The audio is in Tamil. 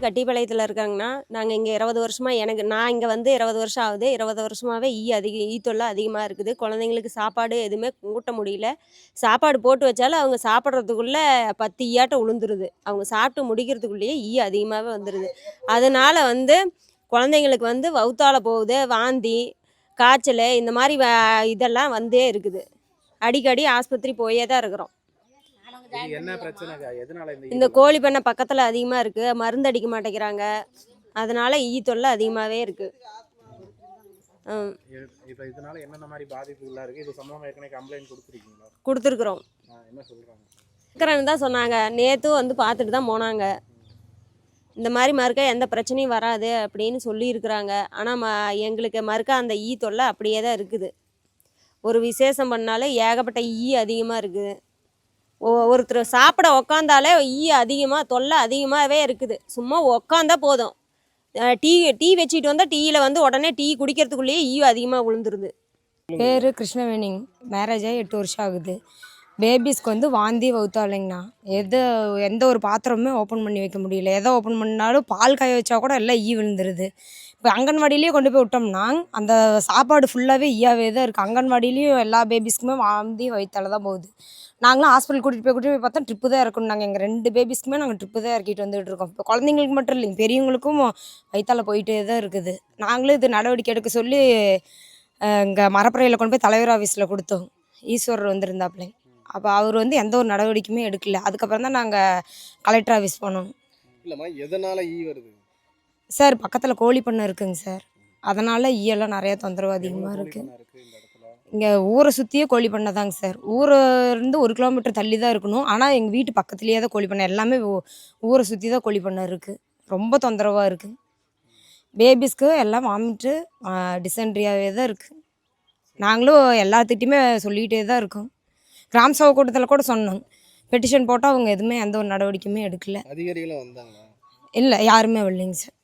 கட்டிப்பாளையத்தில் இருக்காங்கன்னா, நாங்கள் இங்கே 20 வருஷமாக நான் இங்கே வந்து 20 வருஷம் ஆகுது. 20 வருஷமாகவே ஈ தொல்லை அதிகமாக இருக்குது. குழந்தைங்களுக்கு சாப்பாடு எதுவுமே ஊட்ட முடியல. சாப்பாடு போட்டு வச்சாலும் அவங்க சாப்பிட்றதுக்குள்ளே 10 ஈயாட்டம் உளுந்துருது. அவங்க சாப்பிட்டு முடிக்கிறதுக்குள்ளேயே ஈ அதிகமாகவே வந்துடுது. அதனால வந்து குழந்தைங்களுக்கு வந்து வவுத்தால போகுது, வாந்தி, காய்ச்சல் இந்த மாதிரி இதெல்லாம் வந்தே இருக்குது. அடிக்கடி ஆஸ்பத்திரி போயே தான் இருக்கிறோம். என்ன பிரச்சனைக்கா? எதனால இந்த கோழி பண்ணை பக்கத்தில் அதிகமாக இருக்குது, மருந்து அடிக்க மாட்டேங்கிறாங்க. அதனால ஈ தொல்லை அதிகமாகவே இருக்குது. இப்போ இதனால என்னென்ன மாதிரி பாதிப்புகளாக இருக்குது? இது சம்பந்தமாக ஏற்கனவே கம்ப்ளைண்ட் கொடுத்துருக்கீங்களா? கொடுத்துருக்குறோம். என்ன சொல்கிறாங்க? இருக்கிறேன்னு தான் சொன்னாங்க. நேற்றும் வந்து பார்த்துட்டு தான் போனாங்க. இந்த மாதிரி மறுக்க எந்த பிரச்சனையும் வராது அப்படின்னு சொல்லியிருக்கிறாங்க. ஆனால் எங்களுக்கு மறுக்க அந்த ஈ தொல்லை அப்படியே தான் இருக்குது. ஒரு விசேஷம் பண்ணாலும் ஏகப்பட்ட ஈ அதிகமாக இருக்குது. ஒருத்தர் சாப்பிட உக்காந்தாலே ஈ அதிகமாக தொல்லை அதிகமாகவே இருக்குது. சும்மா உக்காந்தா போதும், டீ வச்சுட்டு வந்தால் டீயில் வந்து உடனே டீ குடிக்கிறதுக்குள்ளேயே ஈ அதிகமாக விழுந்துருது. பேர் கிருஷ்ணவேணிங்க. மேரேஜ் ஆகி 8 வருஷம் ஆகுது. பேபிஸ்க்கு வந்து வாந்தி வவுத்தாலைங்கண்ணா. எந்த ஒரு பாத்திரமுமே ஓப்பன் பண்ணி வைக்க முடியல. எதை ஓப்பன் பண்ணாலும் பால் காய வச்சா கூட எல்லாம் ஈ விழுந்துருது. இப்போ அங்கன்வாடியிலேயே கொண்டு போய் விட்டோம்னா அந்த சாப்பாடு ஃபுல்லாகவே ஈயாவே தான் இருக்குது. அங்கன்வாடியிலையும் எல்லா பேபிஸ்க்குமே வாந்தி வயிற்றால தான் போகுது. நாங்களும் ஹாஸ்பிட்டல் கூட்டிகிட்டு போய் பார்த்தா ட்ரிப்பு தான் இருக்கணும். நாங்கள் எங்கள் 2 பேபிஸ்க்குமே நாங்கள் ட்ரிப்பு தான் இறக்கிட்டு வந்துட்டு இருக்கோம். இப்போ குழந்தைங்களுக்கு மட்டும் இல்லைங்க, பெரியவங்களுக்கும் வயிற்றால போயிட்டே தான் இருக்குது. நாங்களும் இது நடவடிக்கை எடுக்க சொல்லி இங்கே மரப்பறையில் கொண்டு போய் தலைவர் ஆஃபீஸில் கொடுத்தோம். ஈஸ்வரர் வந்திருந்தாப்புலைங்க. அப்போ அவர் வந்து எந்த ஒரு நடவடிக்கையுமே எடுக்கல. அதுக்கப்புறம் தான் நாங்கள் கலெக்டர் ஆஃபீஸ் போனோம். இல்லைம்மா, எதனால் ஈ வருது சார்? பக்கத்தில் கோழி பண்ணை இருக்குங்க சார். அதனால் ஈயெல்லாம் நிறையா தொந்தரவு அதிகமாக இருக்குது. இங்கே ஊரை சுற்றியே கோழி பண்ணை தாங்க சார். ஊரிலிருந்து 1 கிலோமீட்டர் தள்ளி தான் இருக்கணும். ஆனால் எங்கள் வீட்டு பக்கத்துலேயே தான் கோழி பண்ணை. எல்லாமே ஊரை சுற்றி தான் கோழி பண்ணை இருக்குது. ரொம்ப தொந்தரவாக இருக்குது. பேபிஸ்க்கு எல்லாம் வாமிட்டு டிசென்ட்ரியாகவே தான் இருக்குது. நாங்களும் எல்லாத்துக்கிட்டையுமே சொல்லிகிட்டே தான் இருக்கோம். கிராம சபை கூட்டத்தில் கூட சொன்னோம். பெட்டிஷன் போட்டால் அவங்க எதுவுமே எந்த ஒரு நடவடிக்கையுமே எடுக்கல. அதிகாரிகளும் வந்தாங்களா? இல்லை, யாருமே வரலைங்க சார்.